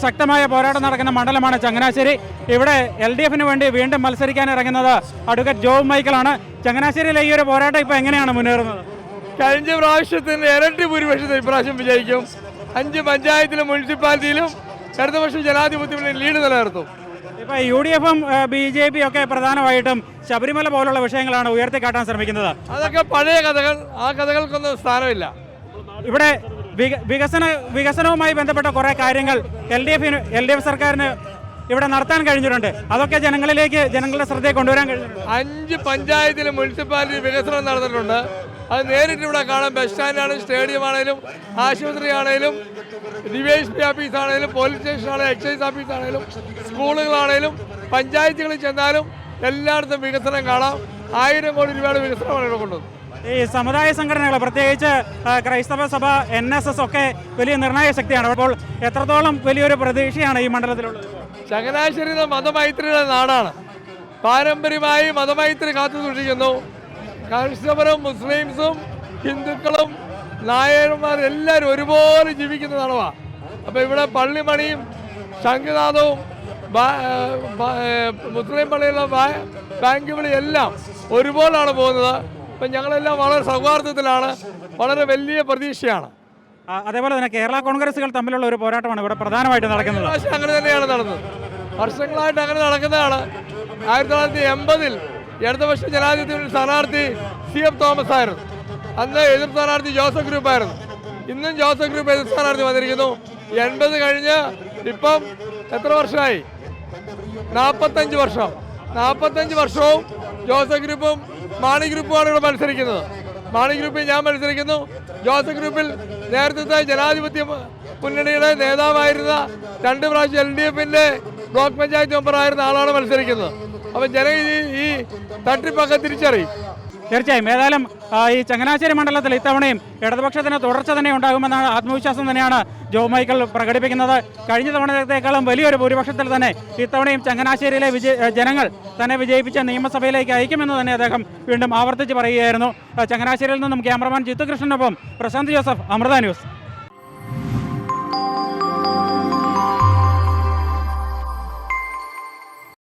ശക്തമായ പോരാട്ടം നടക്കുന്ന മണ്ഡലമാണ് ചങ്ങനാശ്ശേരി. ഇവിടെ LDF-ന് വേണ്ടി വീണ്ടും മത്സരിക്കാൻ ഇറങ്ങുന്നത് അഡ്വക്കേറ്റ് ജോബ് മൈക്കിളാണ്. ചങ്ങനാശ്ശേരിയിലെ ഈ ഒരു പോരാട്ടം ഇപ്പോൾ എങ്ങനെയാണ് മുന്നേറുന്നത്? കഴിഞ്ഞ പ്രാവശ്യത്തിന് ഇരട്ടി ഭൂരിപക്ഷത്തിൽ ഇപ്രാവശ്യം വിജയിക്കും. 5 പഞ്ചായത്തിലും മുനിസിപ്പാലിറ്റിയിലും ഇടതുപക്ഷ ജനാധിപത്യം ലീഡ് നിലനിർത്തും. ഇപ്പോൾ UDF-ഉം BJP ഒക്കെ പ്രധാനമായിട്ടും ശബരിമല പോലുള്ള വിഷയങ്ങളാണ് ഉയർത്തിക്കാട്ടാൻ ശ്രമിക്കുന്നത്. അതൊക്കെ പഴയ കഥകൾ, ആ കഥകൾക്കൊന്നും സ്ഥാനമില്ല. ഇവിടെ വികസനവുമായി ബന്ധപ്പെട്ട കുറേ കാര്യങ്ങൾ LDF സർക്കാരിന് ഇവിടെ നടത്താൻ കഴിഞ്ഞിട്ടുണ്ട്. അതൊക്കെ ജനങ്ങളുടെ ശ്രദ്ധയെ കൊണ്ടുവരാൻ കഴിഞ്ഞിട്ടുണ്ട്. 5 പഞ്ചായത്തിലും മുനിസിപ്പാലിറ്റി വികസനം നടന്നിട്ടുണ്ട്. അത് നേരിട്ട് ഇവിടെ കാണാം. ബസ് സ്റ്റാൻഡാണെങ്കിലും സ്റ്റേഡിയം ആണെങ്കിലും ആശുപത്രി ആണെങ്കിലും DYSP ഓഫീസ് ആണെങ്കിലും പോലീസ് സ്റ്റേഷൻ ആണെങ്കിലും എക്സൈസ് ഓഫീസ് ആണെങ്കിലും സ്കൂളുകളാണെങ്കിലും പഞ്ചായത്തുകളിൽ ചെന്നാലും എല്ലായിടത്തും വികസനം കാണാം. 1000 കോടി രൂപയുടെ വികസനമാണ് ഇവിടെ കൊണ്ടുവന്നത്. ഈ സമുദായ സംഘടനകൾ, പ്രത്യേകിച്ച് ക്രൈസ്തവ സഭ, NSS ഒക്കെ വലിയ നിർണായക ശക്തിയാണ്. അപ്പോൾ എത്രത്തോളം വലിയൊരു പ്രതീക്ഷയാണ് ഈ മണ്ഡലത്തിലുള്ളത്? ചങ്ങനാശ്ശേരി മതമൈത്രിയുടെ നാടാണ്. പാരമ്പര്യമായി മതമൈത്രി കാത്തു സൂക്ഷിക്കുന്നു. ക്രൈസ്തവരും മുസ്ലിംസും ഹിന്ദുക്കളും നായന്മാരും എല്ലാവരും ഒരുപോലെ ജീവിക്കുന്ന നാടാണ്. അപ്പോൾ ഇവിടെ പള്ളിമണിയും ശംഖുനാഥവും മുസ്ലിം പള്ളിയിലെ ബാങ്ക് വിളി എല്ലാം ഒരുപോലാണ് പോകുന്നത്. അപ്പം ഞങ്ങളെല്ലാം വളരെ സൗഹാർദ്ദത്തിലാണ്, വളരെ വലിയ പ്രതീക്ഷയാണ്. അതേപോലെ തന്നെ കേരള കോൺഗ്രസുകൾ തമ്മിലുള്ള ഒരു പോരാട്ടമാണ് ഇവിടെ പ്രധാനമായിട്ട് നടക്കുന്നത്. അങ്ങനെ തന്നെയാണ് നടന്നത്. വർഷങ്ങളായിട്ട് അങ്ങനെ നടക്കുന്നതാണ്. 1980-ൽ ഇടതുപക്ഷ ജനാധിപത്യ സ്ഥാനാർത്ഥി CF തോമസ് ആയിരുന്നു. അന്ന് എതിർ സ്ഥാനാർത്ഥി ജോസഫ് ഗ്രൂപ്പ് ആയിരുന്നു. ഇന്നും ജോസഫ് ഗ്രൂപ്പ് എതിർ സ്ഥാനാർത്ഥി വന്നിരിക്കുന്നു. 80 കഴിഞ്ഞ് ഇപ്പം എത്ര വർഷമായി? 45 വർഷം. 45 വർഷവും ജോസഫ് ഗ്രൂപ്പും മാണി ഗ്രൂപ്പുമാണ് ഇവിടെ മത്സരിക്കുന്നത്. മാണി ഗ്രൂപ്പിൽ ഞാൻ മത്സരിക്കുന്നു. ജോസഫ് ഗ്രൂപ്പിൽ നേരത്തെ ജനാധിപത്യ മുന്നണിയുടെ നേതാവായിരുന്ന 2 പ്രാവശ്യം LDF-ന്റെ ബ്ലോക്ക് പഞ്ചായത്ത് മെമ്പറായിരുന്ന ആളാണ് മത്സരിക്കുന്നത്. അപ്പം ജനം ഈ തട്ടിപ്പൊക്കെ തിരിച്ചറിയും. തീർച്ചയായും. ഏതായാലും ഈ ചങ്ങനാശ്ശേരി മണ്ഡലത്തിൽ ഇത്തവണയും ഇടതുപക്ഷത്തിന് തുടർച്ച തന്നെ ഉണ്ടാകുമെന്നാണ് ആത്മവിശ്വാസം തന്നെയാണ് ജോബ് മൈക്കിൾ പ്രകടിപ്പിക്കുന്നത്. കഴിഞ്ഞ തവണത്തേക്കാളും വലിയൊരു ഭൂരിപക്ഷത്തിൽ തന്നെ ഇത്തവണയും ചങ്ങനാശ്ശേരിയിലെ ജനങ്ങൾ തന്നെ വിജയിപ്പിച്ച നിയമസഭയിലേക്ക് അയക്കുമെന്ന് തന്നെ അദ്ദേഹം വീണ്ടും ആവർത്തിച്ച് പറയുകയായിരുന്നു. ചങ്ങനാശ്ശേരിയിൽ നിന്നും ക്യാമറമാൻ ജിത്തുകൃഷ്ണനൊപ്പം പ്രശാന്ത് ജോസഫ്, അമൃത ന്യൂസ്.